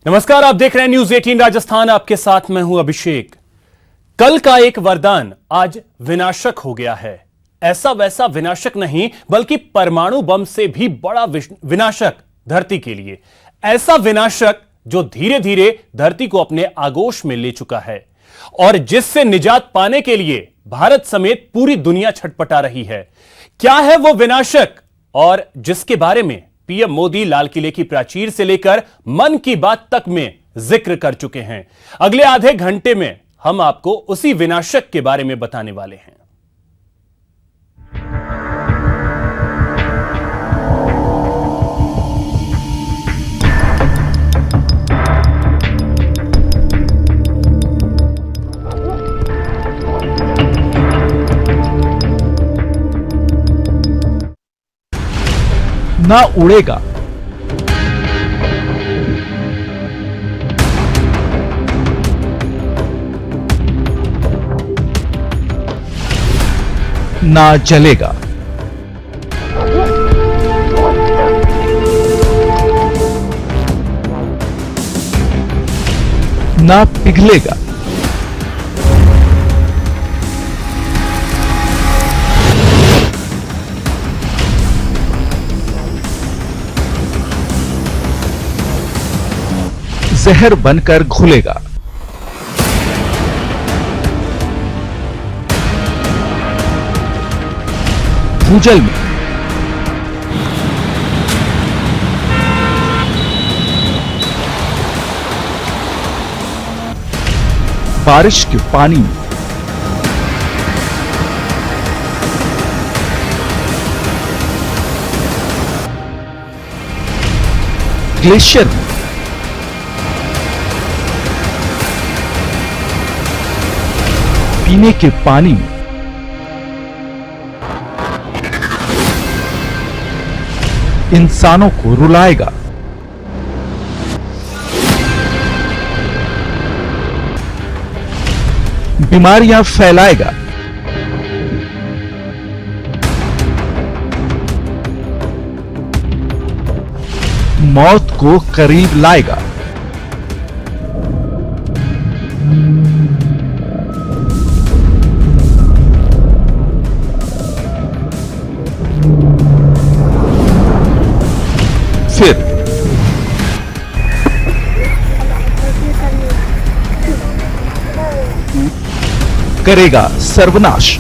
नमस्कार, आप देख रहे हैं न्यूज 18 राजस्थान। आपके साथ मैं हूं अभिषेक। कल का एक वरदान आज विनाशक हो गया है। ऐसा वैसा विनाशक नहीं, बल्कि परमाणु बम से भी बड़ा विनाशक धरती के लिए। ऐसा विनाशक जो धीरे धीरे धरती को अपने आगोश में ले चुका है और जिससे निजात पाने के लिए भारत समेत पूरी दुनिया छटपटा रही है। क्या है वो विनाशक और जिसके बारे में पीएम मोदी लाल किले की प्राचीर से लेकर मन की बात तक में जिक्र कर चुके हैं। अगले आधे घंटे में हम आपको उसी विनाशक के बारे में बताने वाले हैं। ना उड़ेगा, ना जलेगा, ना पिघलेगा, जहर बनकर घुलेगा। भूजल में, बारिश के पानी में, ग्लेशियर में, पीने के पानी में, इंसानों को रुलाएगा। बीमारियां फैलाएगा। मौत को करीब लाएगा। फिर करेगा सर्वनाश।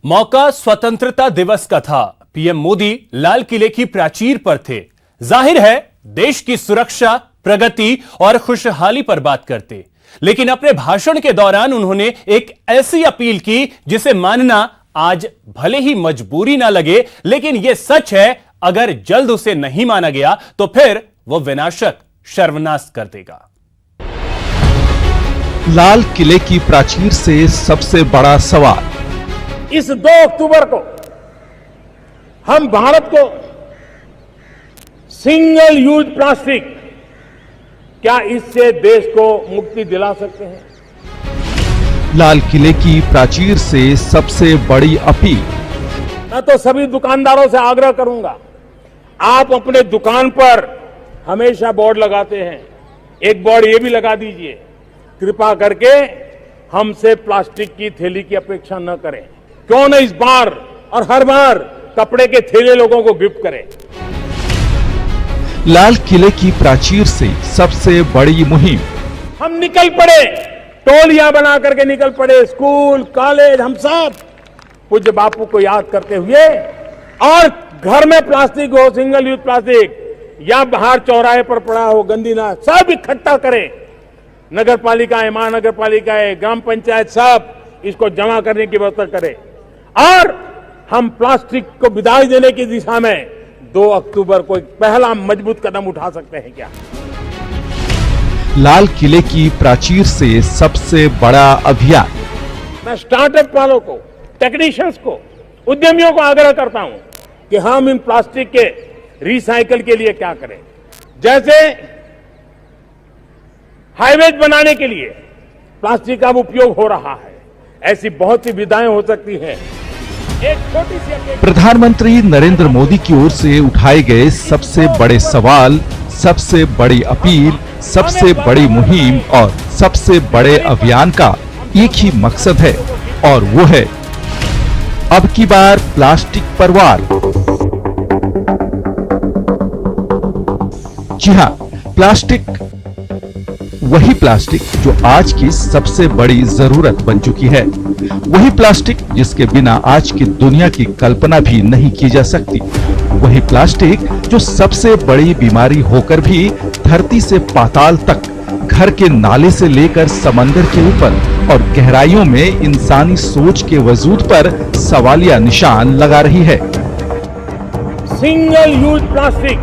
मौका स्वतंत्रता दिवस का था। पीएम मोदी लाल किले की प्राचीर पर थे। जाहिर है देश की सुरक्षा, प्रगति और खुशहाली पर बात करते, लेकिन अपने भाषण के दौरान उन्होंने एक ऐसी अपील की जिसे मानना आज भले ही मजबूरी ना लगे, लेकिन यह सच है, अगर जल्द उसे नहीं माना गया तो फिर वो विनाशक सर्वनाश कर देगा। लाल किले की प्राचीर से सबसे बड़ा सवाल। इस 2 अक्टूबर को हम भारत को सिंगल यूज प्लास्टिक, क्या इससे देश को मुक्ति दिला सकते हैं? लाल किले की प्राचीर से सबसे बड़ी अपील। मैं तो सभी दुकानदारों से आग्रह करूंगा, आप अपने दुकान पर हमेशा बोर्ड लगाते हैं, एक बोर्ड ये भी लगा दीजिए, कृपा करके हमसे प्लास्टिक की थैली की अपेक्षा न करें। क्यों न इस बार और हर बार कपड़े के थैले लोगों को गिफ्ट करें। लाल किले की प्राचीर से सबसे बड़ी मुहिम। हम निकल पड़े, टोलियां बना करके निकल पड़े, स्कूल, कॉलेज, हम सब पूज्य बापू को याद करते हुए, और घर में प्लास्टिक हो, सिंगल यूज प्लास्टिक, या बाहर चौराहे पर पड़ा हो गंदी ना, सब इकट्ठा करें। नगर पालिकाएं, महानगर पालिकाएं, ग्राम पंचायत सब इसको जमा करने की व्यवस्था करें और हम प्लास्टिक को विदाई देने की दिशा में 2 अक्टूबर को एक पहला मजबूत कदम उठा सकते हैं क्या? लाल किले की प्राचीर से सबसे बड़ा अभियान। मैं स्टार्टअप वालों को, टेक्नीशियंस को, उद्यमियों को आग्रह करता हूं कि हम इन प्लास्टिक के रिसाइकल के लिए क्या करें। जैसे हाईवेज बनाने के लिए प्लास्टिक का उपयोग हो रहा है, ऐसी बहुत सी विधाएं हो सकती हैं। एक छोटी सी अपनी प्रधानमंत्री नरेंद्र मोदी की ओर से उठाए गए सबसे बड़े सवाल, सबसे बड़ी अपील, सबसे बड़ी मुहिम और सबसे बड़े अभियान का एक ही मकसद है और वो है अब की बार प्लास्टिक पर वार। जी हां, प्लास्टिक, वही प्लास्टिक जो आज की सबसे बड़ी जरूरत बन चुकी है, वही प्लास्टिक जिसके बिना आज की दुनिया की कल्पना भी नहीं की जा सकती, वही प्लास्टिक जो सबसे बड़ी बीमारी होकर भी धरती से पाताल तक, घर के नाले से लेकर समंदर के ऊपर और गहराइयों में इंसानी सोच के वजूद पर सवालिया निशान लगा रही है। Single use plastic.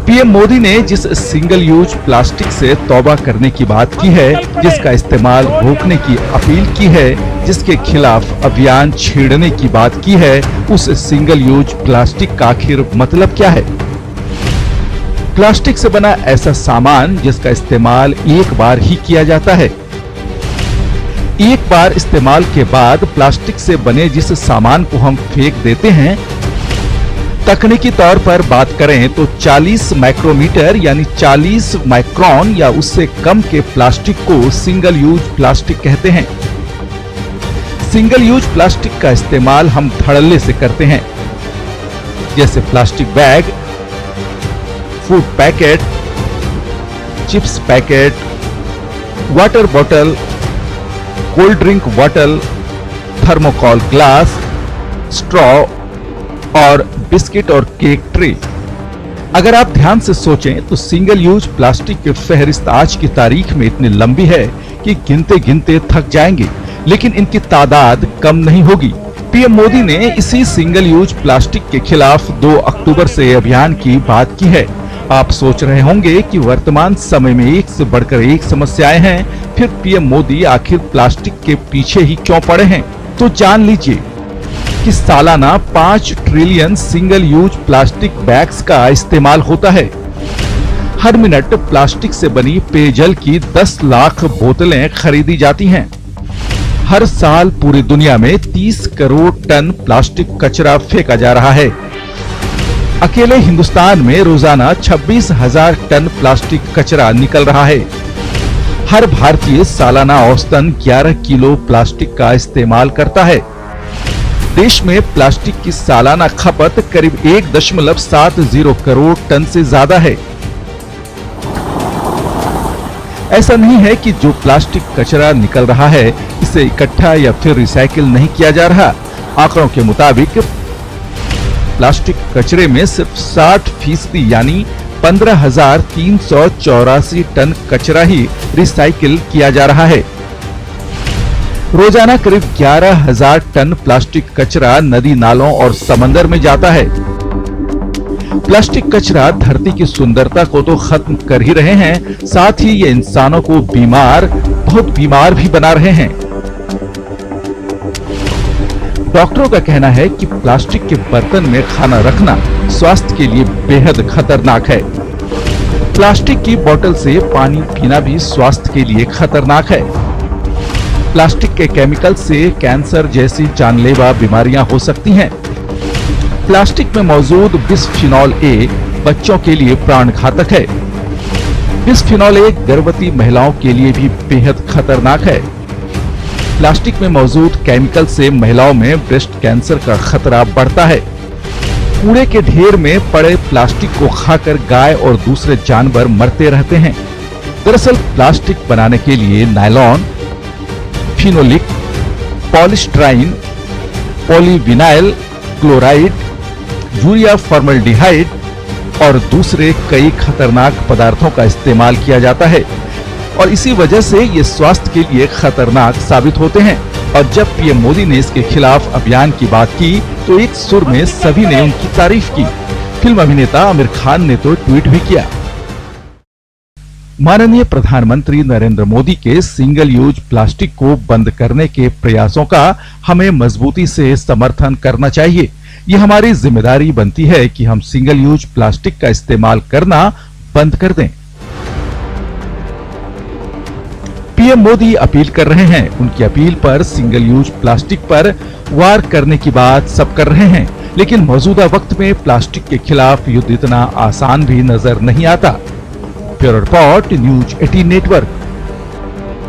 PM Modi ने जिस सिंगल यूज प्लास्टिक से तौबा करने की बात की है, जिसका इस्तेमाल रोकने की अपील की है, जिसके खिलाफ अभियान छेड़ने की बात की है, उस सिंगल यूज प्लास्टिक का आखिर मतलब क्या है? प्लास्टिक से बना ऐसा सामान जिसका इस्तेमाल एक बार ही किया जाता है। एक बार इस्तेमाल के बाद प्लास्टिक से बने जिस सामान को हम फेंक देते हैं, तकनीकी तौर पर बात करें तो 40 माइक्रोमीटर यानी 40 माइक्रोन या उससे कम के प्लास्टिक को सिंगल यूज प्लास्टिक कहते हैं। सिंगल यूज प्लास्टिक का इस्तेमाल हम धड़ल्ले से करते हैं, जैसे plastic bag, food packet, chips packet, water bottle, cold drink bottle, thermocol glass, straw और बिस्किट और केक ट्रे। अगर आप ध्यान से सोचें तो सिंगल यूज प्लास्टिक की फहरिस्त आज की तारीख में इतनी लंबी है कि गिनते गिनते थक जाएंगे, लेकिन इनकी तादाद कम नहीं होगी। पीएम मोदी ने इसी सिंगल यूज प्लास्टिक के खिलाफ 2 अक्टूबर से अभियान की बात की है। आप सोच रहे होंगे कि वर्तमान समय में एक से बढ़कर एक समस्याएं हैं, फिर पीएम मोदी आखिर प्लास्टिक के पीछे ही क्यों पड़े हैं? तो जान लीजिए कि सालाना 5 trillion single use plastic bags का इस्तेमाल होता है। हर मिनट प्लास्टिक से बनी पेयजल की 10 लाख बोतलें खरीदी जाती हैं। हर साल पूरी दुनिया में 30 करोड़ टन प्लास्टिक कचरा फेंका जा रहा है। अकेले हिंदुस्तान में रोजाना 26,000 टन प्लास्टिक कचरा निकल रहा है। हर भारतीय सालाना औसतन 11 किलो प्लास्टिक का इस्तेमाल करता है। देश में प्लास्टिक की सालाना खपत करीब 1.70 करोड़ टन से ज्यादा है। ऐसा नहीं है कि जो प्लास्टिक कचरा निकल रहा है इसे इकट्ठा या फिर रिसाइकिल नहीं किया जा रहा। आंकड़ों के मुताबिक प्लास्टिक कचरे में सिर्फ 60% यानी 15,384 टन कचरा ही रिसाइकिल किया जा रहा है। रोजाना करीब 11,000 टन प्लास्टिक कचरा नदी, नालों और समंदर में जाता है। प्लास्टिक कचरा धरती की सुंदरता को तो खत्म कर ही रहे हैं, साथ ही ये इंसानों को बहुत बीमार भी बना रहे हैं। डॉक्टरों का कहना है कि प्लास्टिक के बर्तन में खाना रखना स्वास्थ्य के लिए बेहद खतरनाक है। प्लास्टिक की बोतल से पानी पीना भी स्वास्थ्य के लिए खतरनाक है। प्लास्टिक के केमिकल से कैंसर जैसी जानलेवा बीमारियां हो सकती हैं। प्लास्टिक में मौजूद बिस्फिनॉल ए बच्चों के लिए प्राणघातक है। बिस्फिनॉल ए गर्भवती महिलाओं के लिए भी बेहद खतरनाक है। प्लास्टिक में मौजूद केमिकल से महिलाओं में ब्रेस्ट कैंसर का खतरा बढ़ता है। कूड़े के ढेर में पड़े प्लास्टिक को खाकर गाय और दूसरे जानवर मरते रहते हैं। दरअसल प्लास्टिक बनाने के लिए nylon, phenolic, polystyrene, polyvinyl chloride, urea formaldehyde और दूसरे कई खतरनाक पदार्थों का इस्तेमाल किया जाता है और इसी वजह से ये स्वास्थ्य के लिए खतरनाक साबित होते हैं। और जब पीएम मोदी ने इसके खिलाफ अभियान की बात की तो एक सुर में सभी ने उनकी तारीफ की। फिल्म अभिनेता आमिर खान ने तो ट्वीट भी किया। माननीय प्रधानमंत्री नरेंद्र मोदी के सिंगल यूज प्लास्टिक को बंद करने के प्रयासों का हमें मजबूती से समर्थन करना चाहिए। ये हमारी जिम्मेदारी बनती है कि हम सिंगल यूज प्लास्टिक का इस्तेमाल करना बंद कर दें। पीएम मोदी अपील कर रहे हैं। उनकी अपील पर सिंगल यूज प्लास्टिक पर वार करने की बात सब कर रहे हैं, लेकिन मौजूदा वक्त में प्लास्टिक के खिलाफ युद्ध इतना आसान भी नजर नहीं आता। Bureau report, news 18 network.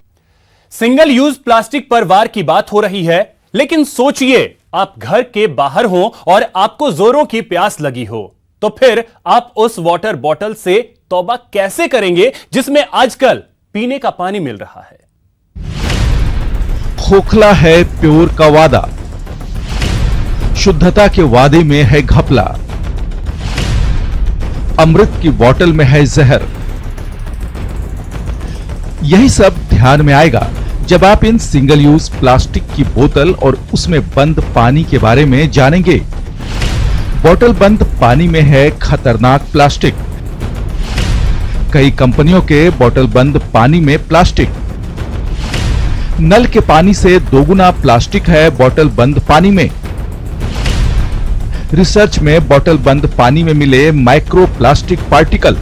Single use plastic पर वार की बात हो रही है, लेकिन सोचिए आप घर के बाहर हो और आपको जोरों की प्यास लगी हो, तो फिर आप उस वाटर बॉटल से तौबा कैसे करेंगे जिसमें आजकल पीने का पानी मिल रहा है। खोखला है प्योर का वादा, शुद्धता के वादे में है घपला, अमृत की बोतल में है जहर। यही सब ध्यान में आएगा जब आप इन सिंगल यूज प्लास्टिक की बोतल और उसमें बंद पानी के बारे में जानेंगे। बोतल बंद पानी में है खतरनाक प्लास्टिक। कई कंपनियों के बोतल बंद पानी में प्लास्टिक। नल के पानी से दोगुना प्लास्टिक है बोतल बंद पानी में। रिसर्च में बोतल बंद पानी में मिले माइक्रो प्लास्टिक पार्टिकल।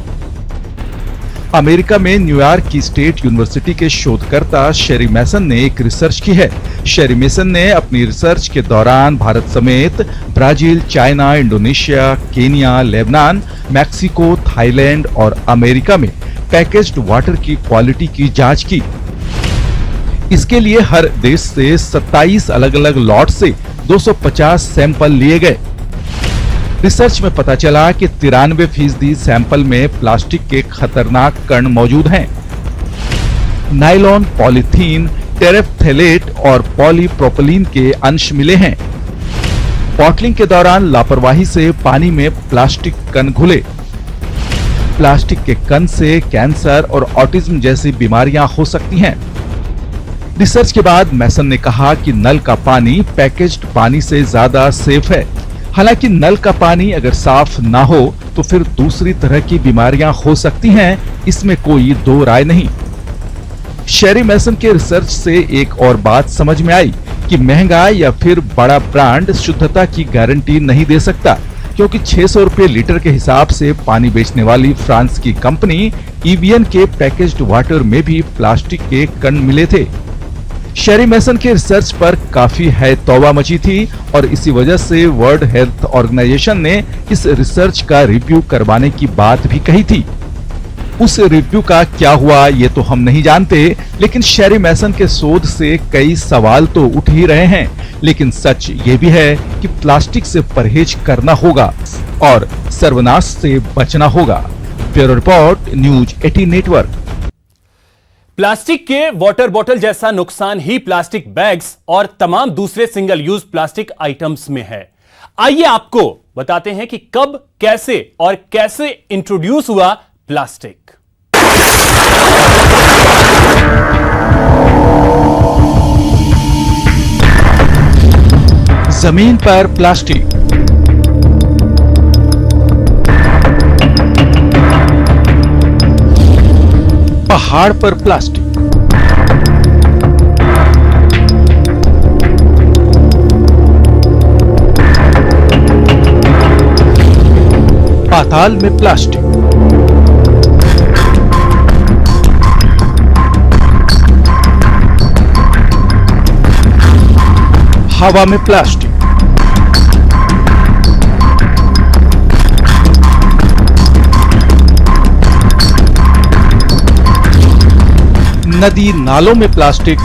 अमेरिका में न्यूयॉर्क की स्टेट यूनिवर्सिटी के शोधकर्ता शेरी मैसन ने एक रिसर्च की है। शेरी मैसन ने अपनी रिसर्च के दौरान भारत समेत Brazil, China, Indonesia, Kenya, Lebanon, Mexico, Thailand और अमेरिका में पैकेज्ड वाटर की क्वालिटी की जांच की। इसके लिए हर देश से 27 अलग अलग लॉट से 250 सैंपल लिए गए। रिसर्च में पता चला कि 93% सैंपल में प्लास्टिक के खतरनाक कण मौजूद हैं। नायलॉन, पॉलीथीन, टेरेफ्थेलेट और पॉलीप्रोपिलीन के अंश मिले हैं। बॉटलिंग के दौरान लापरवाही से पानी में प्लास्टिक कण घुले। प्लास्टिक के कण से कैंसर और ऑटिज्म जैसी बीमारियां हो सकती हैं। रिसर्च के बाद मैसन ने कहा कि नल का पानी पैकेज्ड पानी से ज्यादा सेफ है। हालांकि नल का पानी अगर साफ ना हो तो फिर दूसरी तरह की बीमारियां हो सकती हैं, इसमें कोई दो राय नहीं। शेरी मैसन के रिसर्च से एक और बात समझ में आई कि महंगा या फिर बड़ा ब्रांड शुद्धता की गारंटी नहीं दे सकता, क्योंकि 600 रुपए लीटर के हिसाब से पानी बेचने वाली फ्रांस की कंपनी ईवियन के पैकेज्ड वाटर में भी प्लास्टिक के कण मिले थे। शेरी मैसन के रिसर्च पर काफी है तौबा मची थी और इसी वजह से वर्ल्ड हेल्थ ऑर्गेनाइजेशन ने इस रिसर्च का रिव्यू करवाने की बात भी कही थी। उस रिव्यू का क्या हुआ ये तो हम नहीं जानते, लेकिन शेरी मैसन के शोध से कई सवाल तो उठ ही रहे हैं। लेकिन सच ये भी है कि प्लास्टिक से परहेज करना होगा और सर्वनाश से बचना होगा। Bureau report, news 18 network. Plastic के वाटर बॉटल जैसा नुकसान ही प्लास्टिक बैग्स और तमाम दूसरे सिंगल यूज प्लास्टिक आइटम्स में है। आइए आपको बताते हैं कि कब, कैसे और कैसे इंट्रोड्यूस हुआ प्लास्टिक। जमीन पर प्लास्टिक, पहाड़ पर प्लास्टिक, पाताल में प्लास्टिक, हवा में प्लास्टिक, नदी नालों में प्लास्टिक,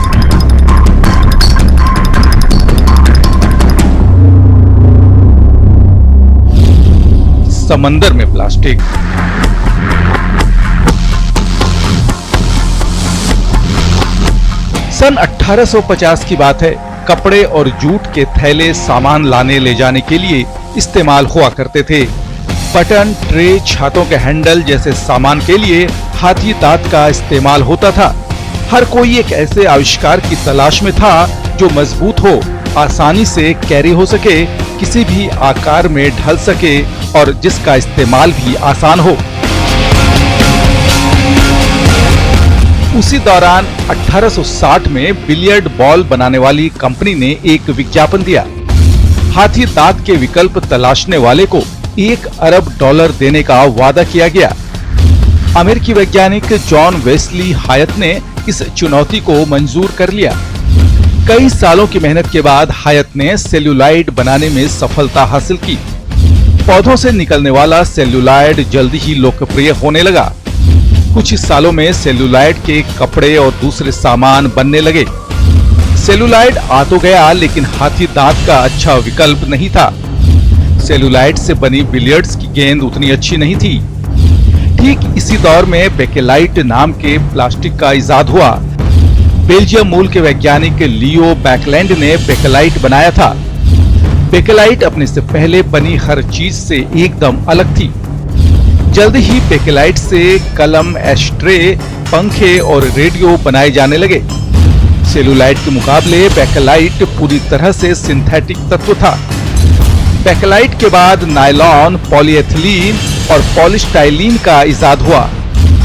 समंदर में प्लास्टिक, सन 1850 की बात है। कपड़े और जूट के थैले सामान लाने ले जाने के लिए इस्तेमाल हुआ करते थे। बटन, ट्रे, छातों के हैंडल जैसे सामान के लिए हाथी दांत का इस्तेमाल होता था। हर कोई एक ऐसे आविष्कार की तलाश में था जो मजबूत हो, आसानी से कैरी हो सके, किसी भी आकार में ढल सके और जिसका इस्तेमाल भी आसान हो। उसी दौरान 1860 में बिलियर्ड बॉल बनाने वाली कंपनी ने एक विज्ञापन दिया। हाथी दांत के विकल्प तलाशने वाले को $1 अरब देने का वादा किया गया। अमेरिकी वैज्ञानिक जॉन वेस्ली हायत ने इस चुनौती को मंजूर कर लिया। कई सालों की मेहनत के बाद हायत ने सेल्यूलाइड बनाने में सफलता हासिल की। पौधों से निकलने वाला सेल्यूलाइड जल्दी ही लोकप्रिय होने लगा। कुछ सालों में सेल्यूलाइड के कपड़े और दूसरे सामान बनने लगे। सेल्यूलाइड आ तो गया, लेकिन हाथी दांत का अच्छा विकल्प नहीं था। सेल्यूलाइड से बनी बिलियर्ड्स की गेंद उतनी अच्छी नहीं थी। ठीक इसी दौर में बेकेलाइट नाम के प्लास्टिक का इजाद हुआ। बेल्जियम मूल के वैज्ञानिक लियो बैकलैंड ने बेकेलाइट बनाया था। बेकेलाइट अपने से पहले बनी हर चीज से एकदम अलग थी। जल्दी ही बेकेलाइट से कलम, एस्ट्रे, पंखे और रेडियो बनाए जाने लगे। सेल्यूलाइड के मुकाबले बेकेलाइट पूरी तरह से सिंथेटिक तत्व था। बेकेलाइट के बाद नायलॉन, पॉलीएथिलीन और पॉलीस्टाइलीन का इजाद हुआ।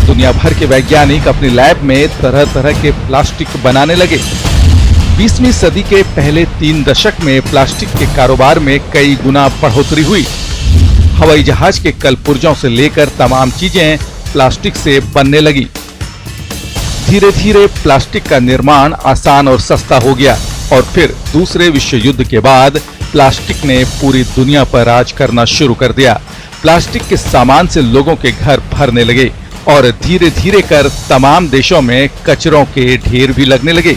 दुनिया भर के वैज्ञानिक अपनी लैब में तरह तरह के प्लास्टिक बनाने लगे। 20वीं सदी के पहले 3 दशक में प्लास्टिक के कारोबार में कई गुना बढ़ोतरी हुई। हवाई जहाज के कलपुर्जों से लेकर तमाम चीजें प्लास्टिक से बनने लगी। धीरे धीरे प्लास्टिक का निर्माण आसान और सस्ता हो गया और फिर दूसरे विश्व युद्ध के बाद प्लास्टिक ने पूरी दुनिया पर राज करना शुरू कर दिया। प्लास्टिक के सामान से लोगों के घर भरने लगे और धीरे धीरे कर तमाम देशों में कचरों के ढेर भी लगने लगे,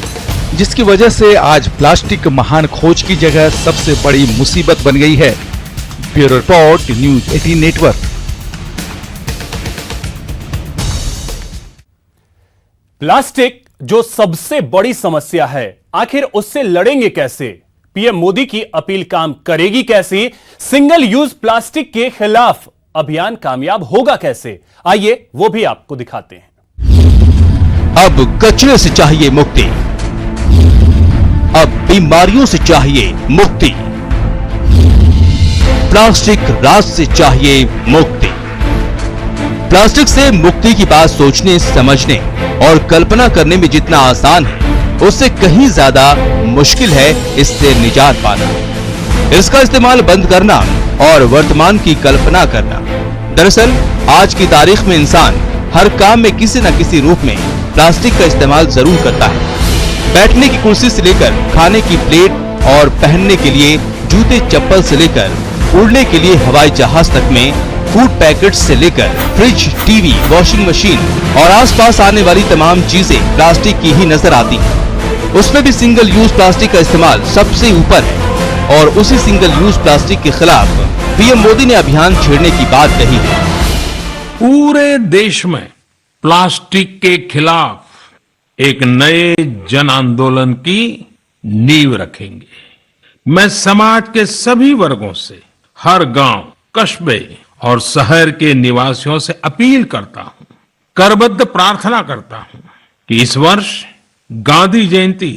जिसकी वजह से आज प्लास्टिक महान खोज की जगह सबसे बड़ी मुसीबत बन गई है। Bureau report, news 18 network. Plastic जो सबसे बड़ी समस्या है, आखिर उससे लड़ेंगे कैसे? पीएम मोदी की अपील काम करेगी कैसी? सिंगल यूज प्लास्टिक के खिलाफ अभियान कामयाब होगा कैसे? आइए वो भी आपको दिखाते हैं। अब कचरे से चाहिए मुक्ति, अब बीमारियों से चाहिए मुक्ति, प्लास्टिक राज से चाहिए मुक्ति। प्लास्टिक से मुक्ति की बात सोचने, समझने और कल्पना करने में जितना आसान है, उससे कहीं ज्यादा मुश्किल है इससे निजात पाना, इसका इस्तेमाल बंद करना और वर्तमान की कल्पना करना। दरअसल आज की तारीख में इंसान हर काम में किसी न किसी रूप में प्लास्टिक का इस्तेमाल जरूर करता है। बैठने की कुर्सी से लेकर खाने की प्लेट और पहनने के लिए जूते चप्पल से लेकर उड़ने के लिए हवाई जहाज तक में फूड पैकेट्स से लेकर फ्रिज, टीवी, वॉशिंग मशीन और आसपास आने वाली तमाम चीजें प्लास्टिक की ही नजर आती हैं। उसमें भी सिंगल यूज प्लास्टिक का इस्तेमाल सबसे ऊपर है और उसी सिंगल यूज प्लास्टिक के खिलाफ पीएम मोदी ने अभियान छेड़ने की बात कही है। पूरे देश में प्लास्टिक के खिलाफ एक नए जन आंदोलन की नींव रखेंगे। मैं समाज के सभी वर्गों से, हर गांव, कस्बे और शहर के निवासियों से अपील करता हूं, करबद्ध प्रार्थना करता हूं कि इस वर्ष गांधी जयंती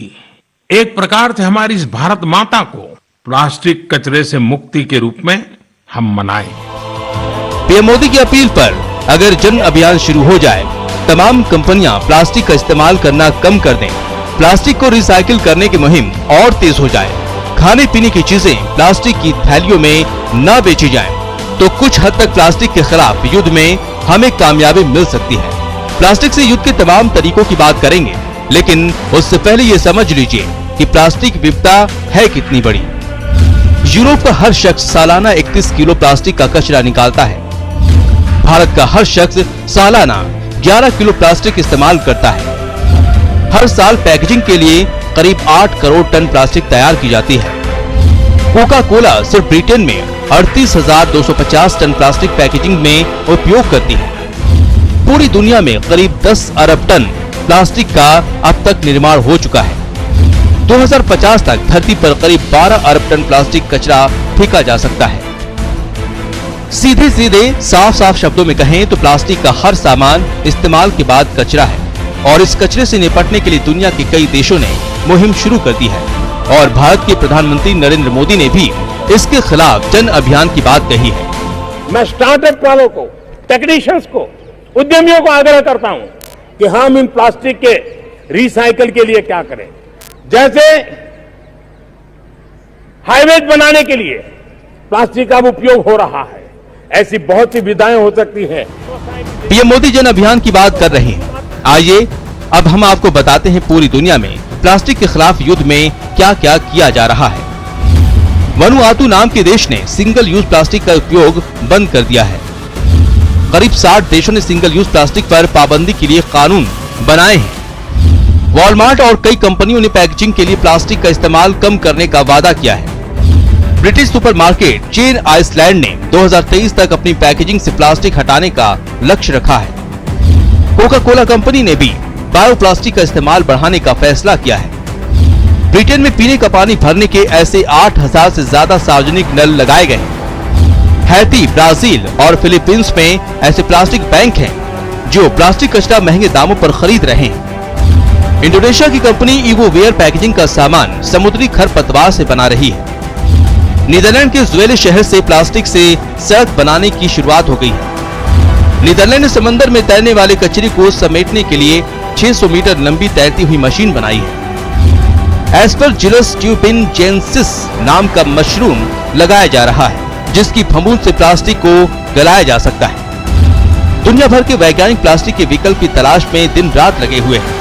एक प्रकार से हमारी इस भारत माता को प्लास्टिक कचरे से मुक्ति के रूप में हम मनाएं। पीएम मोदी की अपील पर अगर जन अभियान शुरू हो जाए, तमाम कंपनियां प्लास्टिक का इस्तेमाल करना कम कर दें, प्लास्टिक को रिसाइकिल करने की मुहिम और तेज हो जाए, खाने पीने की चीजें प्लास्टिक की थैलियों में न बेची जाएं, तो कुछ हद तक प्लास्टिक के खिलाफ युद्ध में हमें कामयाबी मिल सकती है। प्लास्टिक से युद्ध के तमाम तरीकों की बात करेंगे, लेकिन उससे पहले ये समझ लीजिए कि प्लास्टिक विपदा है कितनी बड़ी। यूरोप का हर शख्स सालाना 31 किलो प्लास्टिक का कचरा निकालता है। भारत का हर शख्स सालाना 11 किलो प्लास्टिक इस्तेमाल करता है। हर साल पैकेजिंग के लिए करीब 8 करोड़ टन प्लास्टिक तैयार की जाती है। कोका कोला सिर्फ ब्रिटेन में 38,250 टन प्लास्टिक पैकेजिंग में उपयोग करती है। पूरी दुनिया में करीब 10 अरब टन प्लास्टिक का अब तक निर्माण हो चुका है। 2050 तक धरती पर करीब 12 अरब टन प्लास्टिक कचरा फेंका जा सकता है। सीधे सीधे साफ साफ शब्दों में कहें तो प्लास्टिक का हर सामान इस्तेमाल के बाद कचरा है और इस कचरे से निपटने के लिए दुनिया के कई देशों ने मुहिम शुरू कर दी है और भारत के प्रधानमंत्री नरेंद्र मोदी ने भी इसके खिलाफ जन अभियान की बात कही है। मैं स्टार्टअप वालों को, टेक्नीशियंस को, उद्यमियों को आग्रह करता हूं कि हम इन प्लास्टिक के रिसाइकल के लिए क्या करें। जैसे हाईवेज बनाने के लिए प्लास्टिक का उपयोग हो रहा है, ऐसी बहुत सी विधाएं हो सकती है। पीएम मोदी जन अभियान की बात कर रहे हैं। आइए अब हम आपको बताते हैं पूरी दुनिया में प्लास्टिक के खिलाफ युद्ध में क्या क्या किया जा रहा है। वनुआतु नाम के देश ने सिंगल यूज प्लास्टिक का उपयोग बंद कर दिया है। करीब 60 देशों ने सिंगल यूज प्लास्टिक पर पाबंदी के लिए कानून बनाए हैं। वॉलमार्ट और कई कंपनियों ने पैकेजिंग के लिए प्लास्टिक का इस्तेमाल कम करने का वादा किया है। ब्रिटिश सुपरमार्केट चेन आइसलैंड ने 2023 तक अपनी पैकेजिंग से प्लास्टिक हटाने का लक्ष्य रखा है। कोका कोला कंपनी ने भी बायोप्लास्टिक का इस्तेमाल बढ़ाने का फैसला किया है। ब्रिटेन में पीने का पानी भरने के ऐसे 8000 से ज्यादा सार्वजनिक नल लगाए गए हैं। हैती, ब्राजील और फिलीपींस में ऐसे प्लास्टिक बैंक हैं जो प्लास्टिक कचरा महंगे दामों पर खरीद रहे हैं। इंडोनेशिया की कंपनी इवोवेयर पैकेजिंग का सामान समुद्री खरपतवार से बना रही है। नीदरलैंड के ज़ुवेले शहर से प्लास्टिक से सड़क बनाने की शुरुआत हो गई है। नीदरलैंड ने समंदर में तैरने वाले कचरे को समेटने के लिए 600 मीटर लंबी तैरती हुई मशीन बनाई है। एस्परजिलस ट्यूबिनजेंसिस नाम का मशरूम लगाया जा रहा है, जिसकी फफूंद से प्लास्टिक को गलाया जा सकता है। दुनिया भर के वैज्ञानिक प्लास्टिक के विकल्प की तलाश में दिन रात लगे हुए हैं।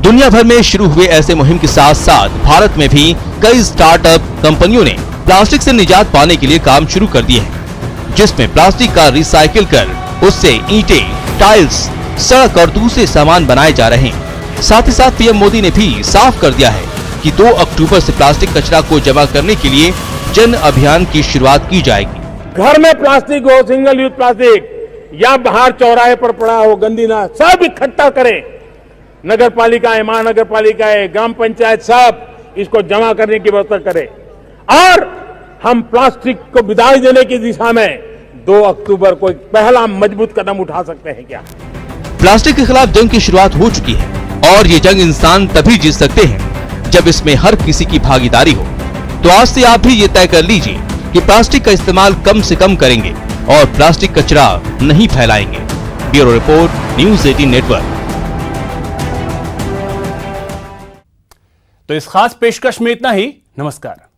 दुनिया भर में शुरू हुए ऐसे मुहिम के साथ साथ भारत में भी कई स्टार्टअप कंपनियों ने प्लास्टिक से निजात पाने के लिए काम शुरू कर दिए हैं, जिसमें प्लास्टिक का रिसाइकिल कर उससे ईंटें, टाइल्स, सड़क और दूसरे सामान बनाए जा रहे हैं। साथ ही साथ पीएम मोदी ने भी साफ कर दिया है कि 2 अक्टूबर से प्लास्टिक कचरा को जमा करने के लिए जन अभियान की शुरुआत की जाएगी। घर में प्लास्टिक हो, सिंगल यूज प्लास्टिक या बाहर चौराहे पर पड़ा हो, गंदी ना, सब इकट्ठा करें। नगर पालिकाएं, महानगर पालिकाएं, ग्राम पंचायत सब इसको जमा करने की व्यवस्था करें और हम प्लास्टिक को विदाई देने की दिशा में 2 अक्टूबर को एक पहला मजबूत कदम उठा सकते हैं। क्या प्लास्टिक के खिलाफ जंग की शुरुआत हो चुकी है और ये जंग इंसान तभी जीत सकते हैं जब इसमें हर किसी की भागीदारी हो। तो आज से आप भी ये तय कर लीजिए कि प्लास्टिक का इस्तेमाल कम से कम करेंगे और प्लास्टिक कचरा नहीं फैलाएंगे। Bureau report, news 18 network. तो इस खास पेशकश में इतना ही। नमस्कार।